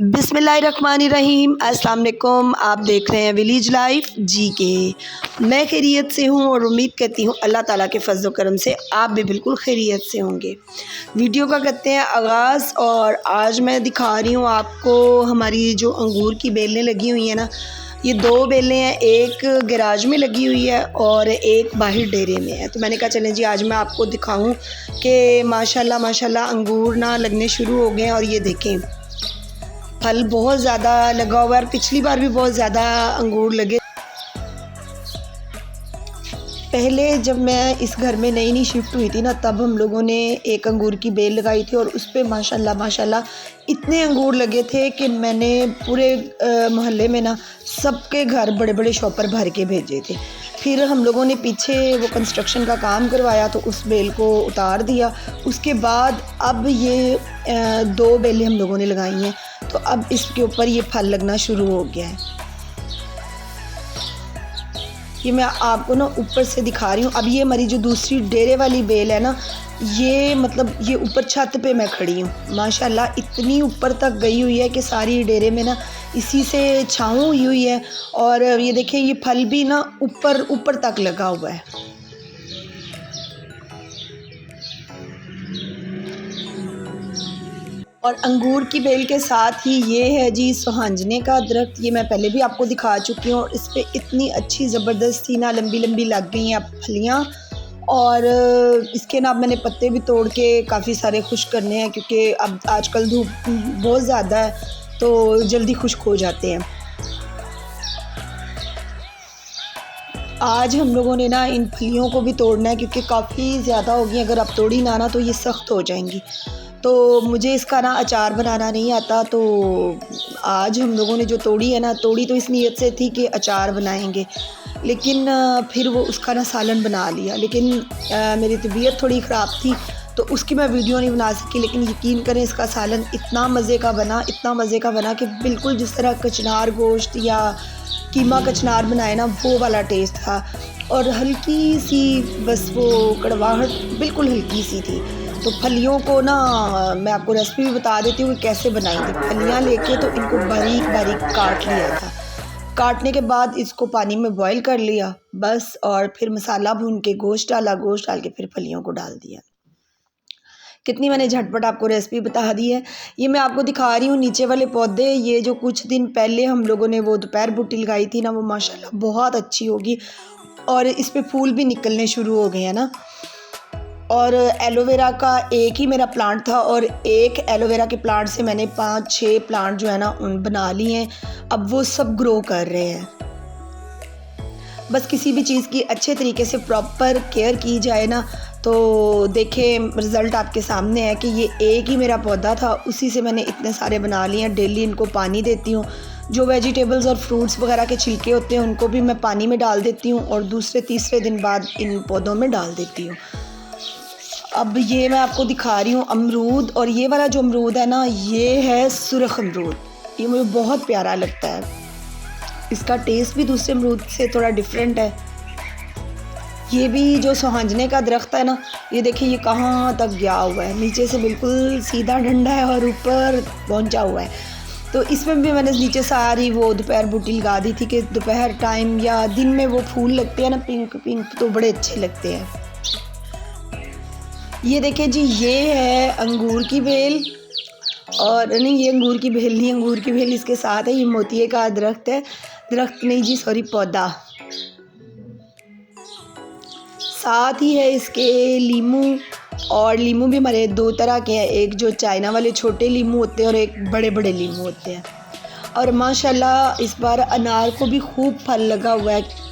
बिस्मिल्लाहिर्रहमानिर्रहीम। अस्सलाम वालेकुम। आप देख रहे हैं विलेज लाइफ जी के। मैं खैरियत से हूँ और उम्मीद करती हूँ अल्लाह ताला के फज़्ल व करम से आप भी बिल्कुल खैरियत से होंगे। वीडियो का करते हैं आगाज़ और आज मैं दिखा रही हूँ आपको हमारी जो अंगूर की बेलें लगी हुई हैं ना, ये दो बेलें हैं, एक गैराज में लगी हुई है और एक बाहर डेरे में है। तो मैंने कहा चलें जी आज मैं आपको दिखाऊं कि माशाल्लाह माशाल्लाह अंगूर ना लगने शुरू हो गए हैं। और ये देखें फल बहुत ज़्यादा लगा हुआ है और पिछली बार भी बहुत ज़्यादा अंगूर लगे। पहले जब मैं इस घर में नई शिफ्ट हुई थी ना, तब हम लोगों ने एक अंगूर की बेल लगाई थी और उस पे माशाल्लाह माशाल्लाह इतने अंगूर लगे थे कि मैंने पूरे मोहल्ले में ना सबके घर बड़े बड़े शॉपर भर के भेजे थे। फिर हम लोगों ने पीछे वो कंस्ट्रक्शन का काम करवाया तो उस बेल को उतार दिया। उसके बाद अब ये दो बेलें हम लोगों ने लगाई हैं, तो अब इसके ऊपर ये फल लगना शुरू हो गया है। ये मैं आपको ना ऊपर से दिखा रही हूँ। अब ये हमारी जो दूसरी डेरे वाली बेल है ना, ये मतलब ये ऊपर छत पे मैं खड़ी हूँ, माशाल्लाह इतनी ऊपर तक गई हुई है कि सारी डेरे में ना इसी से छाँव हुई हुई है। और ये देखिए ये फल भी ना ऊपर ऊपर तक लगा हुआ है। और अंगूर की बेल के साथ ही ये है जी सुहांजने का दरख्त। ये मैं पहले भी आपको दिखा चुकी हूँ और इस पर इतनी अच्छी ज़बरदस्ती ना लंबी लंबी लग गई हैं अब फलियाँ। और इसके ना मैंने पत्ते भी तोड़ के काफ़ी सारे खुश्क करने हैं, क्योंकि अब आजकल धूप बहुत ज़्यादा है तो जल्दी खुश्क हो जाते हैं। आज हम लोगों ने ना इन फलियों को भी तोड़ना है, क्योंकि काफ़ी ज़्यादा हो गई। अगर अब तोड़ी ना तो ये सख्त हो जाएंगी। तो मुझे इसका ना अचार बनाना नहीं आता, तो आज हम लोगों ने जो तोड़ी है ना, तोड़ी तो इस नीयत से थी कि अचार बनाएंगे, लेकिन फिर वो उसका ना सालन बना लिया। लेकिन मेरी तबीयत थोड़ी ख़राब थी तो उसकी मैं वीडियो नहीं बना सकी। लेकिन यकीन करें इसका सालन इतना मज़े का बना, इतना मज़े का बना कि बिल्कुल जिस तरह कचनार गोश्त या कीमा कचनार बनाए ना वो वाला टेस्ट था। और हल्की सी बस वो कड़वाहट बिल्कुल हल्की सी थी। तो फलियों को ना मैं आपको रेसिपी भी बता देती हूँ कि कैसे बनाई थी। फलियाँ लेके तो इनको बारीक बारीक काट लिया था। काटने के बाद इसको पानी में बॉईल कर लिया बस, और फिर मसाला भून के गोश्त डाला, गोश्त डाल के फिर फलियों को डाल दिया। कितनी मैंने झटपट आपको रेसिपी बता दी है। ये मैं आपको दिखा रही हूँ नीचे वाले पौधे। ये जो कुछ दिन पहले हम लोगों ने वो दोपहर बूटी लगाई थी ना, वो माशाल्लाह बहुत अच्छी होगी और इस पे फूल भी निकलने शुरू हो गए हैं ना। और एलोवेरा का एक ही मेरा प्लांट था और एक एलोवेरा के प्लांट से मैंने 5-6 प्लांट जो है ना उन बना लिए हैं। अब वो सब ग्रो कर रहे हैं। बस किसी भी चीज़ की अच्छे तरीके से प्रॉपर केयर की जाए ना, तो देखें रिज़ल्ट आपके सामने है कि ये एक ही मेरा पौधा था, उसी से मैंने इतने सारे बना लिए हैं। डेली इनको पानी देती हूँ। जो वेजिटेबल्स और फ्रूट्स वगैरह के छिलके होते हैं उनको भी मैं पानी में डाल देती हूँ और दूसरे तीसरे दिन बाद इन पौधों में डाल देती हूँ। अब ये मैं आपको दिखा रही हूँ अमरूद, और ये वाला जो अमरूद है ना, ये है सुरख अमरूद। ये मुझे बहुत प्यारा लगता है। इसका टेस्ट भी दूसरे अमरूद से थोड़ा डिफरेंट है। ये भी जो सुहांजने का दरख्त है ना, ये देखिए ये कहाँ तक गया हुआ है, नीचे से बिल्कुल सीधा डंडा है और ऊपर पहुँचा हुआ है। तो इसमें भी मैंने नीचे सारी वो दोपहर बूटी लगा दी थी कि दोपहर टाइम या दिन में वो फूल लगते हैं ना पिंक पिंक, तो बड़े अच्छे लगते हैं। ये देखिए जी ये है अंगूर की बेल, और नहीं ये अंगूर की बेल नहीं, अंगूर की बेल इसके साथ है। ये मोतिये का दरख्त है, दरख्त नहीं जी सॉरी पौधा। साथ ही है इसके लीमू, और लीमू भी हमारे दो तरह के हैं, एक जो चाइना वाले छोटे लीमू होते हैं और एक बड़े बड़े लीमू होते हैं। और माशाल्लाह इस बार अनार को भी खूब फल लगा हुआ है।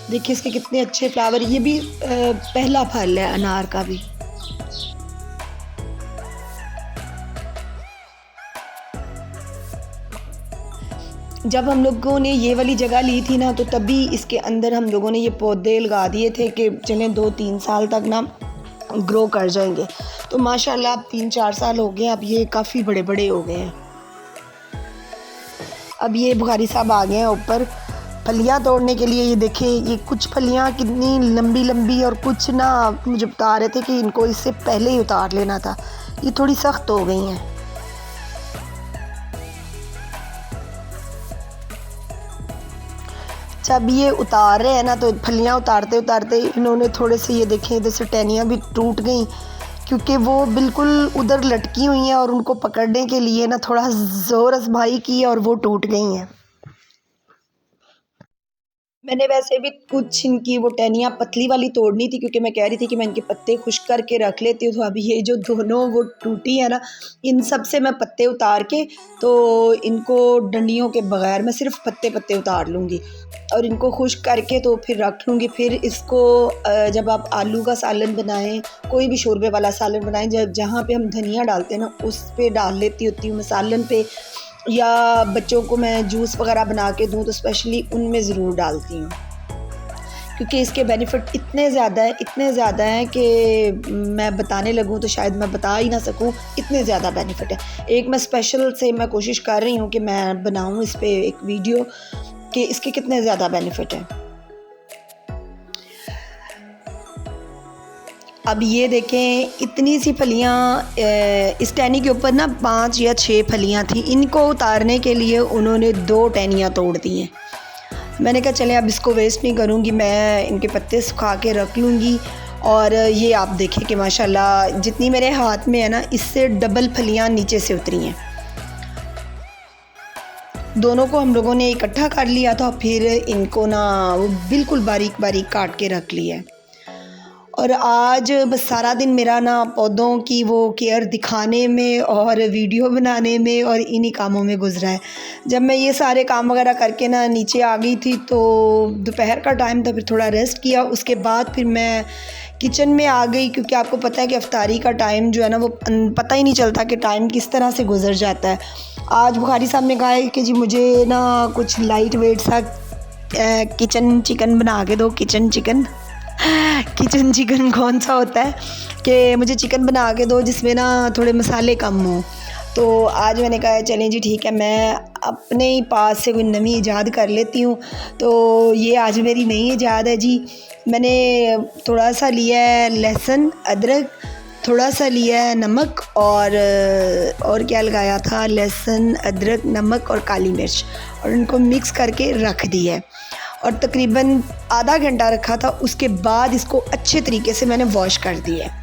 देखिए इसके कितने अच्छे फ्लावर। ये भी पहला फल है अनार का भी। जब हम लोगों ने ये वाली जगह ली थी ना, तो तभी इसके अंदर हम लोगों ने ये पौधे लगा दिए थे कि चलें 2-3 साल तक ना ग्रो कर जाएंगे। तो माशाल्लाह अब 3-4 साल हो गए, अब ये काफ़ी बड़े बड़े हो गए हैं। अब ये बुखारी साहब आ गए हैं ऊपर फलियाँ तोड़ने के लिए। ये देखें ये कुछ फलियाँ कितनी लंबी लंबी, और कुछ ना मुझे बता रहे थे कि इनको इससे पहले ही उतार लेना था, ये थोड़ी सख्त हो गई हैं। जब ये उतार रहे हैं ना तो फलियाँ उतारते उतारते इन्होंने थोड़े से ये देखें इधर से टहनियाँ भी टूट गई, क्योंकि वो बिल्कुल उधर लटकी हुई हैं और उनको पकड़ने के लिए ना थोड़ा ज़ोर आजमाई की और वो टूट गई हैं। मैंने वैसे भी कुछ इनकी वो टहनियाँ पतली वाली तोड़नी थी, क्योंकि मैं कह रही थी कि मैं इनके पत्ते खुश्क करके रख लेती हूँ। तो अभी ये जो दोनों वो टूटी है ना, इन सब से मैं पत्ते उतार के तो इनको डंडियों के बगैर मैं सिर्फ पत्ते पत्ते उतार लूँगी और इनको खुश्क करके तो फिर रख लूँगी। फिर इसको जब आप आलू का सालन बनाएं, कोई भी शोरबे वाला सालन बनाएं, जहाँ पे हम धनिया डालते हैं ना उस पे डाल लेती होती हूँ मैं सालन पे, या बच्चों को मैं जूस वगैरह बना के दूँ तो स्पेशली उनमें ज़रूर डालती हूँ, क्योंकि इसके बेनिफिट इतने ज़्यादा हैं कि मैं बताने लगूँ तो शायद मैं बता ही ना सकूँ, इतने ज़्यादा बेनिफिट है। एक मैं स्पेशल से मैं कोशिश कर रही हूँ कि मैं बनाऊँ इस पे एक वीडियो कि इसके कितने ज़्यादा बेनिफिट हैं। अब ये देखें इतनी सी फलियाँ, इस टहनी के ऊपर ना 5 या 6 फलियाँ थी। इनको उतारने के लिए उन्होंने 2 टहनियाँ तोड़ दी हैं। मैंने कहा चलें अब इसको वेस्ट नहीं करूँगी, मैं इनके पत्ते सुखा के रख लूँगी। और ये आप देखें कि माशाल्लाह जितनी मेरे हाथ में है ना, इससे डबल फलियाँ नीचे से उतरी हैं। दोनों को हम लोगों ने इकट्ठा कर लिया था, फिर इनको ना वो बिल्कुल बारीक बारीक काट के रख लिया है। और आज बस सारा दिन मेरा ना पौधों की वो केयर दिखाने में और वीडियो बनाने में और इन्हीं कामों में गुजरा है। जब मैं ये सारे काम वगैरह करके ना नीचे आ गई थी तो दोपहर का टाइम था, फिर थोड़ा रेस्ट किया। उसके बाद फिर मैं किचन में आ गई, क्योंकि आपको पता है कि इफ्तारी का टाइम जो है ना वो पता ही नहीं चलता कि टाइम किस तरह से गुजर जाता है। आज बुखारी साहब ने कहा है कि जी मुझे ना कुछ लाइट वेट सा किचन चिकन बना के दो। किचन चिकन कौन सा होता है कि मुझे चिकन बना के दो जिसमें ना थोड़े मसाले कम हो। तो आज मैंने कहा चलें जी ठीक है, मैं अपने ही पास से कोई नई ईजाद कर लेती हूँ। तो ये आज मेरी नई ईजाद है जी। मैंने थोड़ा सा लिया है लहसुन अदरक, थोड़ा सा लिया है नमक और क्या लगाया था, लहसुन अदरक नमक और काली मिर्च, और इनको मिक्स करके रख दिया है और तकरीबन आधा घंटा रखा था। उसके बाद इसको अच्छे तरीके से मैंने वॉश कर दिया है।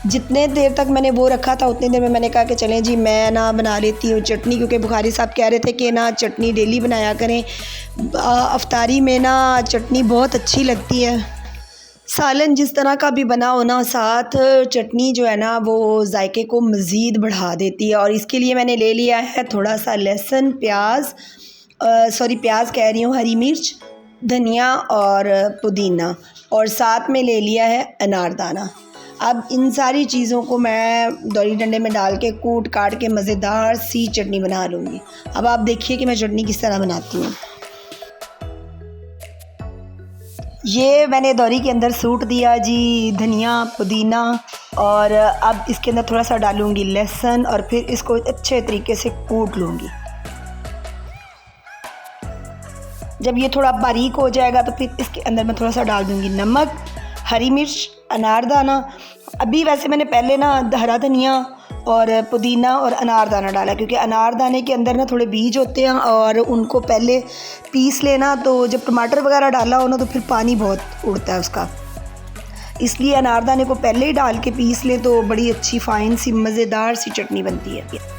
जितने देर तक मैंने वो रखा था उतनी देर में मैंने कहा कि चलें जी मैं ना बना लेती हूँ चटनी, क्योंकि बुखारी साहब कह रहे थे कि ना चटनी डेली बनाया करें, अफ्तारी में ना चटनी बहुत अच्छी लगती है। सालन जिस तरह का भी बना हो ना, साथ चटनी जो है ना वो जायके को मज़ीद बढ़ा देती है। और इसके लिए मैंने ले लिया है थोड़ा सा लहसुन, प्याज कह रही हूँ, हरी मिर्च, धनिया और पुदीना, और साथ में ले लिया है अनारदाना। अब इन सारी चीज़ों को मैं दौरी डंडे में डाल के कूट काट के मज़ेदार सी चटनी बना लूँगी। अब आप देखिए कि मैं चटनी किस तरह बनाती हूँ। ये मैंने दौरी के अंदर सूट दिया जी धनिया पुदीना, और अब इसके अंदर थोड़ा सा डालूँगी लहसुन और फिर इसको अच्छे तरीके से कूट लूँगी। जब ये थोड़ा बारीक हो जाएगा तो फिर इसके अंदर मैं थोड़ा सा डाल दूँगी नमक, हरी मिर्च, अनारदाना। अभी वैसे मैंने पहले ना हरा धनिया और पुदीना और अनारदाना डाला, क्योंकि अनारदाने के अंदर ना थोड़े बीज होते हैं और उनको पहले पीस लेना, तो जब टमाटर वगैरह डाला हो ना तो फिर पानी बहुत उड़ता है उसका, इसलिए अनारदाने को पहले ही डाल के पीस लें तो बड़ी अच्छी फ़ाइन सी मज़ेदार सी चटनी बनती है।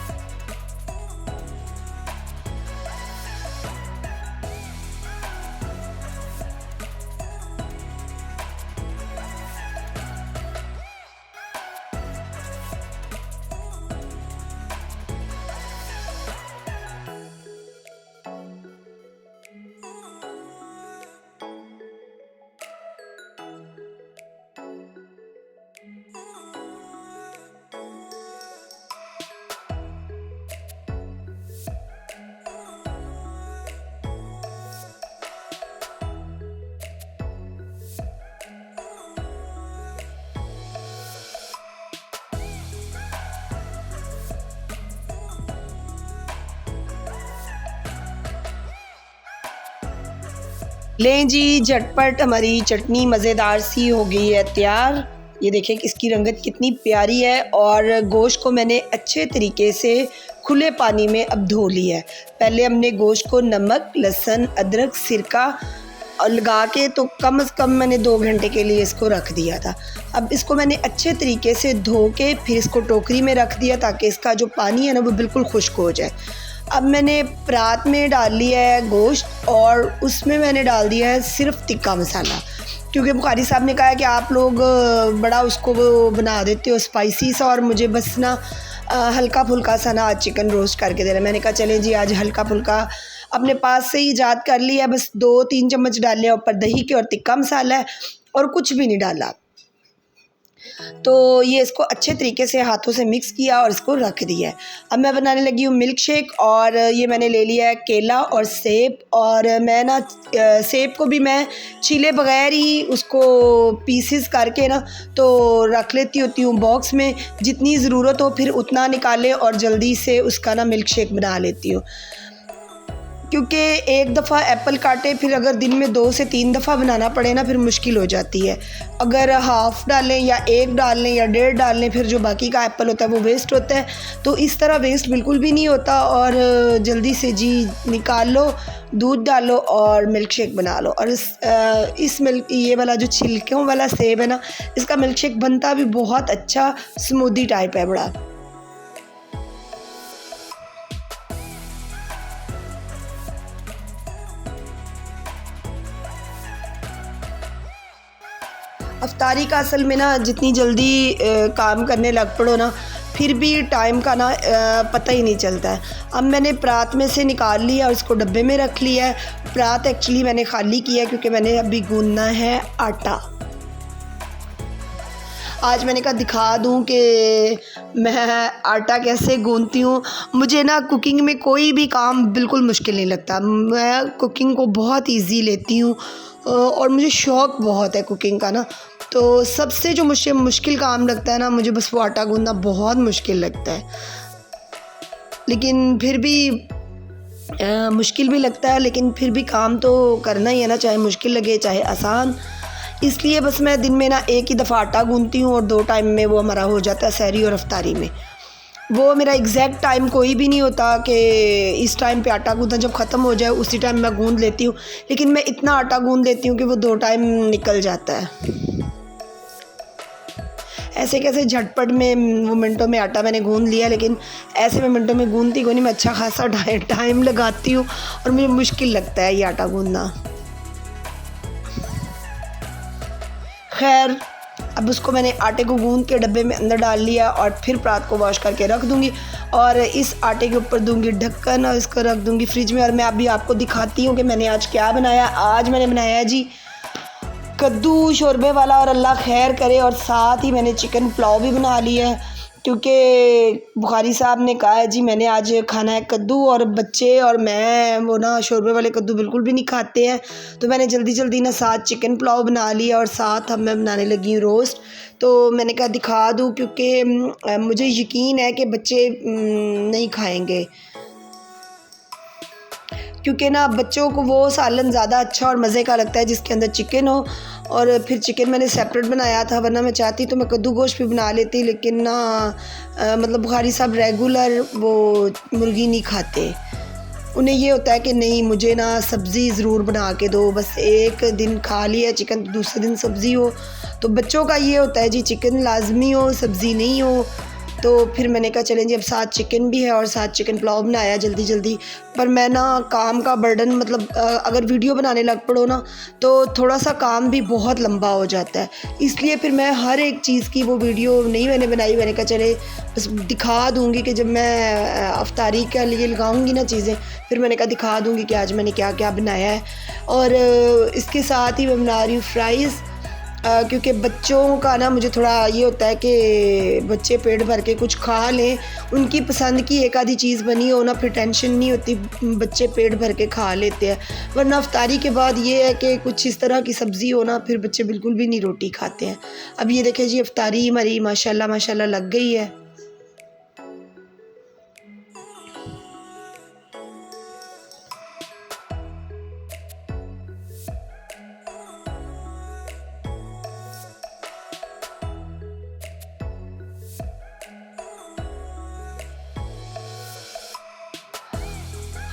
लें जी, झटपट हमारी चटनी मज़ेदार सी हो गई है तैयार। ये देखें कि इसकी रंगत कितनी प्यारी है, और गोश्त को मैंने अच्छे तरीके से खुले पानी में अब धो लिया है। पहले हमने गोश्त को नमक, लहसुन, अदरक, सिरका और लगा के तो कम से कम मैंने 2 घंटे के लिए इसको रख दिया था। अब इसको मैंने अच्छे तरीके से धो के फिर इसको टोकरी में रख दिया ताकि इसका जो पानी है ना वो बिल्कुल खुश्क हो जाए। अब मैंने परात में डाल लिया है गोश्त और उसमें मैंने डाल दिया है सिर्फ तिक्का मसाला, क्योंकि बुखारी साहब ने कहा है कि आप लोग बड़ा उसको वो बना देते हो स्पाइसी सा, और मुझे बस ना हल्का फुल्का सा ना आज चिकन रोस्ट करके दे रहा है। मैंने कहा चलें जी आज हल्का फुल्का अपने पास से ही ईजाद कर लिया, बस 2-3 चम्मच डाले ऊपर दही के और तिक्का मसाला है और कुछ भी नहीं डाला। तो ये इसको अच्छे तरीके से हाथों से मिक्स किया और इसको रख दिया है। अब मैं बनाने लगी हूँ मिल्क शेक, और ये मैंने ले लिया है केला और सेब, और मैं ना सेब को भी मैं छीले बगैर ही उसको पीसेस करके ना तो रख लेती होती हूँ बॉक्स में, जितनी ज़रूरत हो फिर उतना निकाले और जल्दी से उसका ना मिल्क शेक बना लेती हूँ। क्योंकि एक दफ़ा एप्पल काटे फिर अगर दिन में 2 से 3 दफ़ा बनाना पड़े ना फिर मुश्किल हो जाती है। अगर हाफ़ डालें या 1 डाल लें या 1.5 डाल लें फिर जो बाकी का एप्पल होता है वो वेस्ट होता है। तो इस तरह वेस्ट बिल्कुल भी नहीं होता, और जल्दी से जी निकाल लो, दूध डालो और मिल्क शेक बना लो। और इस मिल्क ये वाला जो छिलकों वाला सेब है ना, इसका मिल्क शेक बनता भी बहुत अच्छा स्मूदी टाइप है बड़ा। अफ्तारी का असल में ना जितनी जल्दी काम करने लग पड़ो ना फिर भी टाइम का ना पता ही नहीं चलता है। अब मैंने परात में से निकाल लिया और इसको डब्बे में रख लिया है। परात एक्चुअली मैंने खाली किया है क्योंकि मैंने अभी गूंदना है आटा। आज मैंने कहा दिखा दूं कि मैं आटा कैसे गूंथती हूँ। मुझे ना कुकिंग में कोई भी काम बिल्कुल मुश्किल नहीं लगता, मैं कुकिंग को बहुत इजी लेती हूँ और मुझे शौक़ बहुत है कुकिंग का ना। तो सबसे जो मुझे मुश्किल काम लगता है ना, मुझे बस वो आटा गूंदना बहुत मुश्किल लगता है। लेकिन फिर भी मुश्किल भी लगता है, लेकिन फिर भी काम तो करना ही है ना, चाहे मुश्किल लगे चाहे आसान। इसलिए बस मैं दिन में ना एक ही दफ़ा आटा गूंथती हूँ और 2 टाइम में वो हमारा हो जाता है, सहरी और अफ्तारी में। वो मेरा एग्जैक्ट टाइम कोई भी नहीं होता कि इस टाइम पे आटा गूंथना, जब ख़त्म हो जाए उसी टाइम मैं गूंथ लेती हूँ। लेकिन मैं इतना आटा गूंथ लेती हूँ कि वो 2 टाइम निकल जाता है। ऐसे कैसे झटपट में वो मिनटों में आटा मैंने गूंथ लिया, लेकिन ऐसे मैं मिनटों में गूंथती को नहीं, मैं अच्छा खासा टाइम लगाती हूँ और मुझे मुश्किल लगता है ये आटा गूंथना। खैर अब उसको मैंने आटे को गूंथ के डब्बे में अंदर डाल लिया और फिर परात को वॉश करके रख दूंगी और इस आटे के ऊपर दूंगी ढक्कन और इसको रख दूंगी फ्रिज में। और मैं अभी आपको दिखाती हूँ कि मैंने आज क्या बनाया। आज मैंने बनाया है जी कद्दू शोरबे वाला, और अल्लाह खैर करे, और साथ ही मैंने चिकन पुलाव भी बना लिया है क्योंकि बुखारी साहब ने कहा है जी मैंने आज खाना है कद्दू, और बच्चे और मैं वो ना शोरबे वाले कद्दू बिल्कुल भी नहीं खाते हैं। तो मैंने जल्दी जल्दी ना साथ चिकन पुलाव बना लिया और साथ अब मैं बनाने लगी हूँ रोस्ट। तो मैंने कहा दिखा दूँ क्योंकि मुझे यकीन है कि बच्चे नहीं खाएंगे, क्योंकि ना बच्चों को वो सालन ज़्यादा अच्छा और मज़े का लगता है जिसके अंदर चिकन हो। और फिर चिकन मैंने सेपरेट बनाया था, वरना मैं चाहती तो मैं कद्दू गोश्त भी बना लेती, लेकिन ना मतलब बुखारी साहब रेगुलर वो मुर्गी नहीं खाते। उन्हें ये होता है कि नहीं मुझे ना सब्ज़ी ज़रूर बना के दो, बस एक दिन खा लिया चिकन तो दूसरे दिन सब्ज़ी हो। तो बच्चों का ये होता है जी चिकन लाजमी हो, सब्ज़ी नहीं हो। तो फिर मैंने कहा चलें जी अब साथ चिकन भी है और साथ चिकन पुलाव बनाया जल्दी जल्दी। पर मैं ना काम का बर्डन मतलब अगर वीडियो बनाने लग पड़ो ना तो थोड़ा सा काम भी बहुत लंबा हो जाता है, इसलिए फिर मैं हर एक चीज़ की वो वीडियो नहीं मैंने बनाई। मैंने कहा चले बस दिखा दूँगी कि जब मैं अफ्तारी के लिए लगाऊँगी ना चीज़ें, फिर मैंने कहा दिखा दूँगी कि आज मैंने क्या क्या बनाया है। और इसके साथ ही मैं बना रही हूँ फ्राइज़, क्योंकि बच्चों का ना मुझे थोड़ा ये होता है कि बच्चे पेट भर के कुछ खा लें, उनकी पसंद की एक आधी चीज़ बनी हो ना फिर टेंशन नहीं होती, बच्चे पेट भर के खा लेते हैं। वरना अफ्तारी के बाद ये है कि कुछ इस तरह की सब्ज़ी हो ना फिर बच्चे बिल्कुल भी नहीं रोटी खाते हैं। अब ये देखें जी अफ्तारी हमारी माशाल्लाह माशाल्लाह लग गई है।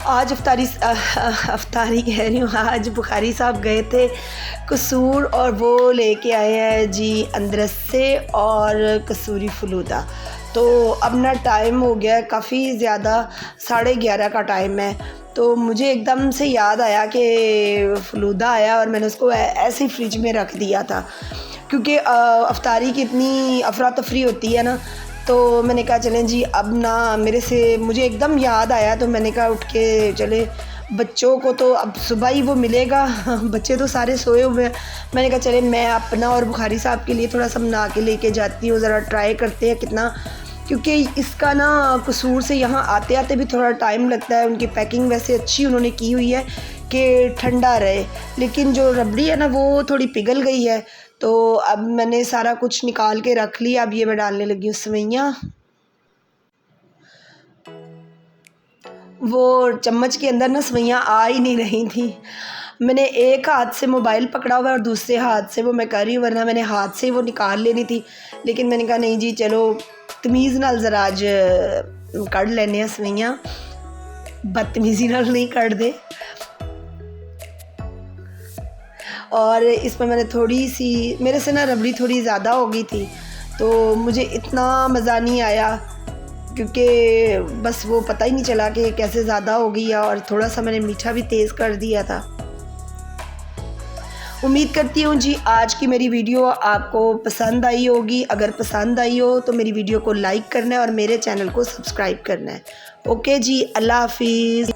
आज अफ्तारी कह रही हूँ, आज बुखारी साहब गए थे कसूर और वो लेके आए हैं जी अंदरस से और कसूरी फलूदा। तो अब ना टाइम हो गया है काफ़ी ज़्यादा, 11:30 का टाइम है। तो मुझे एकदम से याद आया कि फ़लूदा आया और मैंने उसको ऐसे ही फ्रिज में रख दिया था, क्योंकि अफ्तारी की इतनी अफरा तफरी होती है ना। तो मैंने कहा चलें जी, अब ना मुझे एकदम याद आया, तो मैंने कहा उठ के चले, बच्चों को तो अब सुबह ही वो मिलेगा बच्चे तो सारे सोए हुए हैं। मैंने कहा चले मैं अपना और बुखारी साहब के लिए थोड़ा सा बना के लेके जाती हूँ, ज़रा ट्राई करते हैं कितना, क्योंकि इसका ना कसूर से यहाँ आते आते भी थोड़ा टाइम लगता है। उनकी पैकिंग वैसे अच्छी उन्होंने की हुई है कि ठंडा रहे, लेकिन जो रबड़ी है ना वो थोड़ी पिघल गई है। तो अब मैंने सारा कुछ निकाल के रख लिया। अब ये मैं डालने लगी हूँ सेवइयाँ। वो चम्मच के अंदर ना सेवइयाँ आ ही नहीं रही थी। मैंने एक हाथ से मोबाइल पकड़ा हुआ है और दूसरे हाथ से वो मैं कर रही हूँ, वरना मैंने हाथ से वो निकाल लेनी थी। लेकिन मैंने कहा नहीं जी, चलो तमीज़ नाल ज़रा आज कढ़ लेने हैं सेवइयाँ, बदतमीज़ी नाल नहीं कढ़ दे। और इसमें मैंने थोड़ी सी, मेरे से ना रबड़ी थोड़ी ज़्यादा हो गई थी, तो मुझे इतना मज़ा नहीं आया, क्योंकि बस वो पता ही नहीं चला कि कैसे ज़्यादा हो गई है। और थोड़ा सा मैंने मीठा भी तेज़ कर दिया था। उम्मीद करती हूँ जी आज की मेरी वीडियो आपको पसंद आई होगी। अगर पसंद आई हो तो मेरी वीडियो को लाइक करना है और मेरे चैनल को सब्सक्राइब करना है। ओके जी, अल्लाह हाफिज़।